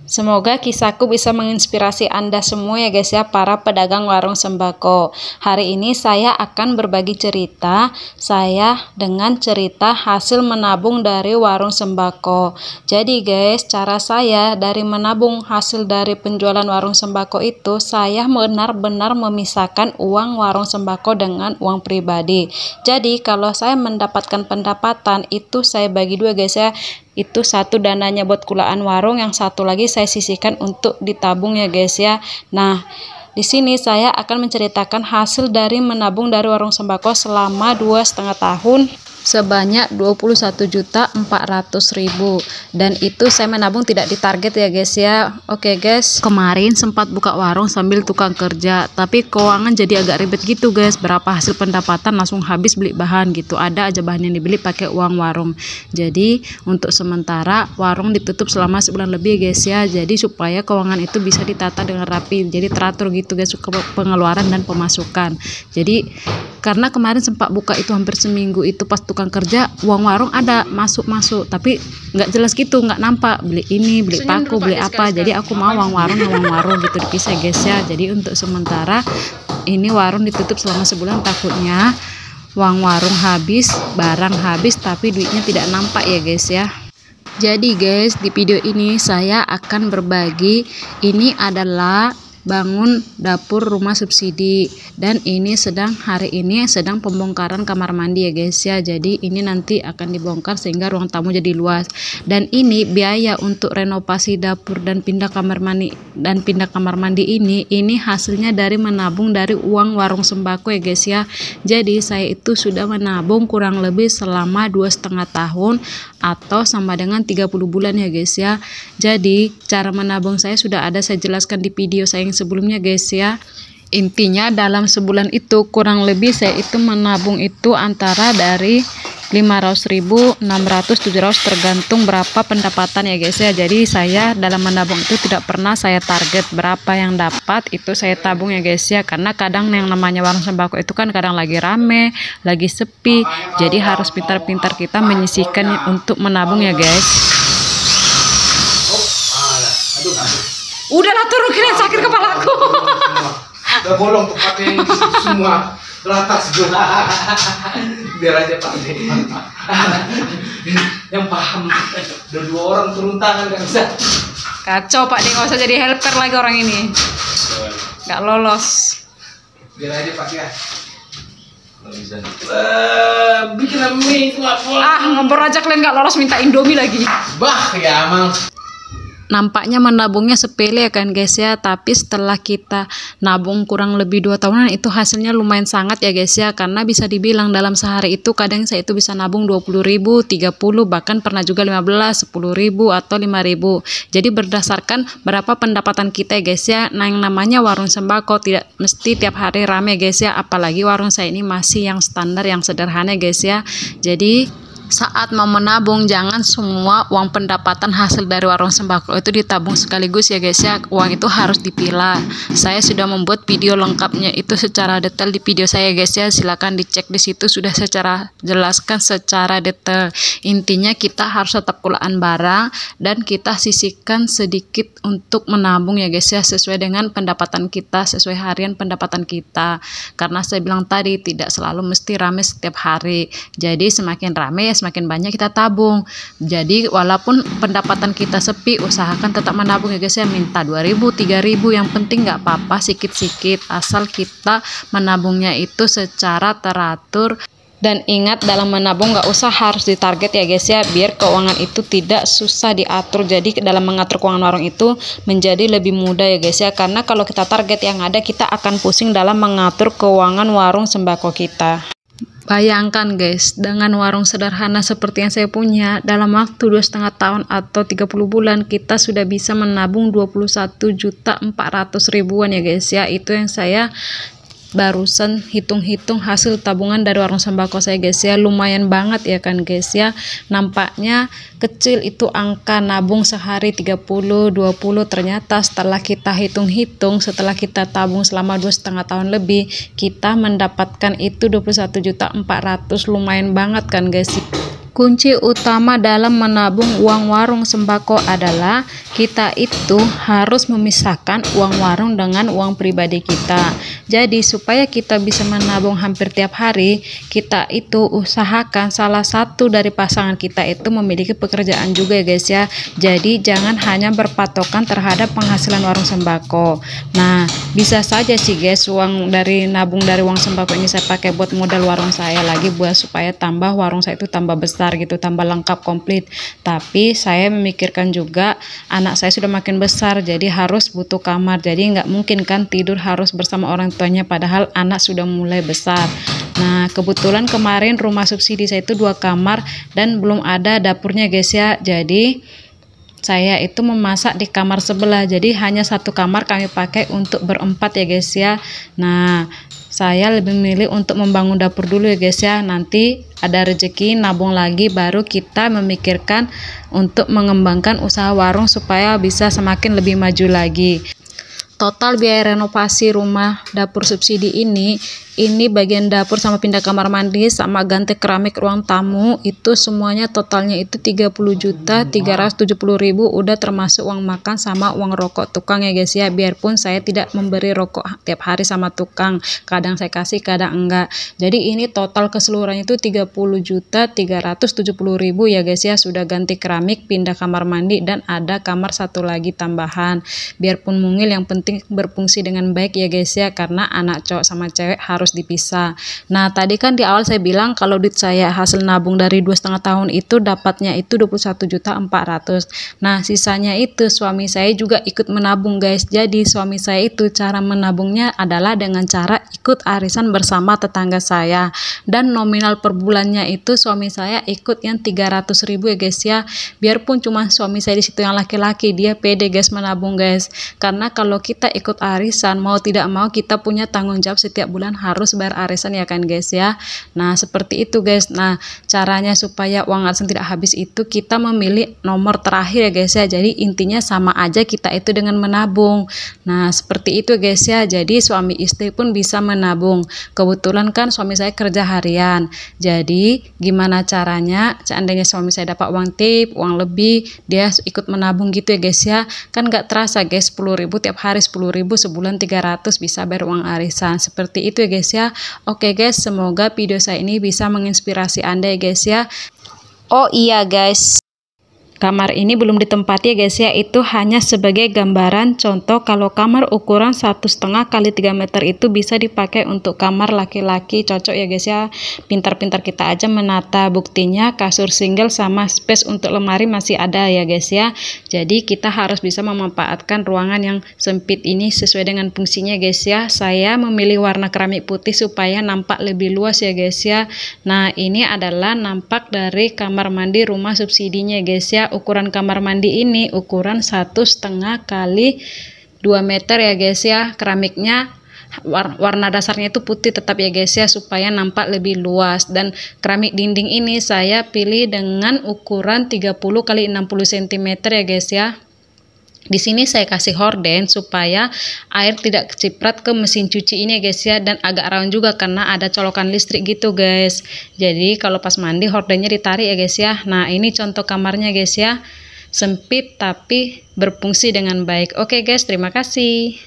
Semoga kisahku bisa menginspirasi Anda semua ya guys ya, para pedagang warung sembako. Hari ini saya akan berbagi cerita saya dengan cerita hasil menabung dari warung sembako. Jadi guys, cara saya dari menabung hasil dari penjualan warung sembako itu, saya benar-benar memisahkan uang warung sembako dengan uang pribadi. Jadi kalau saya mendapatkan pendapatan itu saya bagi dua guys ya. Itu satu dananya buat kulaan warung, yang satu lagi saya sisihkan untuk ditabung ya guys ya. Nah, di sini saya akan menceritakan hasil dari menabung dari warung sembako selama 2,5 tahun sebanyak 21.400.000, dan itu saya menabung tidak ditarget ya guys ya. Oke guys, kemarin sempat buka warung sambil tukang kerja, tapi keuangan jadi agak ribet gitu guys. Berapa hasil pendapatan langsung habis beli bahan gitu, ada aja bahan yang dibeli pakai uang warung. Jadi untuk sementara warung ditutup selama sebulan lebih guys ya, jadi supaya keuangan itu bisa ditata dengan rapi, jadi teratur gitu guys, pengeluaran dan pemasukan. Jadi karena kemarin sempat buka itu hampir seminggu, itu pas tukang kerja uang warung ada masuk, tapi nggak jelas gitu, nggak nampak, beli ini, beli paku, beli apa. Jadi aku mau uang warung gitu dipisah guys ya. Jadi untuk sementara ini warung ditutup selama sebulan, takutnya uang warung habis, barang habis, tapi duitnya tidak nampak ya guys ya. Jadi guys, di video ini saya akan berbagi, ini adalah bangun dapur rumah subsidi, dan ini hari ini sedang pembongkaran kamar mandi ya guys ya. Jadi ini nanti akan dibongkar sehingga ruang tamu jadi luas, dan ini biaya untuk renovasi dapur dan pindah kamar mandi ini hasilnya dari menabung dari uang warung sembako ya guys ya. Jadi saya itu sudah menabung kurang lebih selama 2,5 tahun atau sama dengan 30 bulan ya guys ya. Jadi cara menabung saya sudah ada saya jelaskan di video saya yang sebelumnya guys ya. Intinya dalam sebulan itu kurang lebih saya itu menabung itu antara dari 500.000, 600, 700 tergantung berapa pendapatan ya guys ya. Jadi saya dalam menabung itu tidak pernah saya target berapa yang dapat, itu saya tabung ya guys ya. Karena kadang yang namanya warung sembako itu kan kadang lagi rame, lagi sepi, jadi harus pintar-pintar kita menyisihkan untuk menabung ya guys. Udahlah turun, kira sakit kepalaku. Udah bolong tempatnya semua ratas juga. Biar aja Pak yang paham. Udah 2 orang turun tangan gak bisa. Kacau Pak, dia nggak usah jadi helper lagi orang ini. Nggak lolos. Biar aja Pak ya. Bisa. Bikin mie itu apa? Ngobrol aja kalian, nggak lolos minta Indomie lagi. Bah ya emang. Nampaknya menabungnya sepele ya kan guys ya, tapi setelah kita nabung kurang lebih 2 tahunan itu hasilnya lumayan sangat ya guys ya. Karena bisa dibilang dalam sehari itu kadang saya itu bisa nabung 20.000, 30, bahkan pernah juga 15, 10.000 atau 5.000. Jadi berdasarkan berapa pendapatan kita ya guys ya. Nah, yang namanya warung sembako tidak mesti tiap hari rame guys ya, apalagi warung saya ini masih yang standar, yang sederhana guys ya. Jadi saat mau menabung jangan semua uang pendapatan hasil dari warung sembako itu ditabung sekaligus ya guys ya. Uang itu harus dipilah. Saya sudah membuat video lengkapnya itu secara detail di video saya guys ya. Silakan dicek di situ, sudah secara jelaskan secara detail. Intinya kita harus tetap kulaan barang dan kita sisihkan sedikit untuk menabung ya guys ya, sesuai dengan pendapatan kita, sesuai harian pendapatan kita. Karena saya bilang tadi tidak selalu mesti rame setiap hari. Jadi semakin rame ya semakin banyak kita tabung. Jadi walaupun pendapatan kita sepi, usahakan tetap menabung ya guys ya. Minta 2.000, 3.000 yang penting nggak apa-apa, sikit-sikit, asal kita menabungnya itu secara teratur. Dan ingat, dalam menabung nggak usah harus ditarget ya guys ya, biar keuangan itu tidak susah diatur. Jadi dalam mengatur keuangan warung itu menjadi lebih mudah ya guys ya. Karena kalau kita target yang ada, kita akan pusing dalam mengatur keuangan warung sembako kita. Bayangkan guys, dengan warung sederhana seperti yang saya punya, dalam waktu 2,5 tahun atau 30 bulan kita sudah bisa menabung 21.400.000-an ya guys ya. Itu yang saya barusan hitung-hitung hasil tabungan dari warung sembako saya guys ya. Lumayan banget ya kan guys ya. Nampaknya kecil itu angka nabung sehari 30, 20, ternyata setelah kita hitung-hitung, setelah kita tabung selama 2,5 tahun lebih, kita mendapatkan itu 21.400.000. Lumayan banget kan guys. Kunci utama dalam menabung uang warung sembako adalah kita itu harus memisahkan uang warung dengan uang pribadi kita. Jadi supaya kita bisa menabung hampir tiap hari, kita itu usahakan salah satu dari pasangan kita itu memiliki pekerjaan juga ya guys ya. Jadi jangan hanya berpatokan terhadap penghasilan warung sembako. Nah, bisa saja sih guys uang dari nabung dari uang sembako ini saya pakai buat modal warung saya lagi, buat supaya tambah warung saya itu tambah besar gitu, tambah lengkap komplit. Tapi saya memikirkan juga anak saya sudah makin besar, jadi harus butuh kamar, jadi nggak mungkin kan tidur harus bersama orang tuanya padahal anak sudah mulai besar. Nah, kebetulan kemarin rumah subsidi saya itu 2 kamar dan belum ada dapurnya guys ya, jadi saya itu memasak di kamar sebelah, jadi hanya 1 kamar kami pakai untuk berempat ya guys ya. Nah, saya lebih memilih untuk membangun dapur dulu ya guys ya, nanti ada rezeki nabung lagi baru kita memikirkan untuk mengembangkan usaha warung supaya bisa semakin lebih maju lagi. Total biaya renovasi rumah dapur subsidi ini bagian dapur sama pindah kamar mandi sama ganti keramik ruang tamu itu semuanya totalnya itu 30.370.000, udah termasuk uang makan sama uang rokok tukang ya guys ya. Biarpun saya tidak memberi rokok tiap hari sama tukang, kadang saya kasih kadang enggak. Jadi ini total keseluruhannya itu 30.370.000 ya guys ya, sudah ganti keramik, pindah kamar mandi dan ada kamar 1 lagi tambahan. Biarpun mungil yang penting berfungsi dengan baik ya guys ya, karena anak cowok sama cewek harus dipisah. Nah, tadi kan di awal saya bilang kalau duit saya hasil nabung dari 2,5 tahun itu dapatnya itu 21.400.000. Nah, sisanya itu suami saya juga ikut menabung guys. Jadi suami saya itu cara menabungnya adalah dengan cara ikut arisan bersama tetangga saya, dan nominal per bulannya itu suami saya ikut yang 300.000 ya guys ya. Biarpun cuma suami saya di situ yang laki-laki, dia pede guys menabung guys. Karena kalau kita ikut arisan mau tidak mau kita punya tanggung jawab setiap bulan harus bayar arisan ya kan guys ya. Nah, seperti itu guys. Nah, caranya supaya uang arisan tidak habis itu kita memilih nomor terakhir ya guys ya. Jadi intinya sama aja kita itu dengan menabung. Nah, seperti itu guys ya. Jadi suami istri pun bisa menabung. Kebetulan kan suami saya kerja harian. Jadi gimana caranya seandainya suami saya dapat uang tip, uang lebih, dia ikut menabung gitu ya guys ya. Kan nggak terasa guys, 10.000 tiap hari, 10.000 sebulan 300 bisa bayar uang arisan. Seperti itu ya guys ya. Oke guys, semoga video saya ini bisa menginspirasi Anda ya guys ya. Oh iya guys, kamar ini belum ditempati ya guys ya, itu hanya sebagai gambaran contoh. Kalau kamar ukuran 1,5 kali 3 meter itu bisa dipakai untuk kamar laki-laki, cocok ya guys ya. Pintar-pintar kita aja menata, buktinya kasur single sama space untuk lemari masih ada ya guys ya. Jadi kita harus bisa memanfaatkan ruangan yang sempit ini sesuai dengan fungsinya guys ya. Saya memilih warna keramik putih supaya nampak lebih luas ya guys ya. Nah, ini adalah nampak dari kamar mandi rumah subsidinya guys ya. Ukuran kamar mandi ini ukuran 1,5 kali 2 meter ya guys ya. Keramiknya warna dasarnya itu putih tetap ya guys ya, supaya nampak lebih luas. Dan keramik dinding ini saya pilih dengan ukuran 30 kali 60 cm ya guys ya. Di sini saya kasih horden supaya air tidak keciprat ke mesin cuci ini guys ya, dan agak rawan juga karena ada colokan listrik gitu guys. Jadi kalau pas mandi hordennya ditarik ya guys ya. Nah, ini contoh kamarnya guys ya. Sempit tapi berfungsi dengan baik. Oke guys, terima kasih.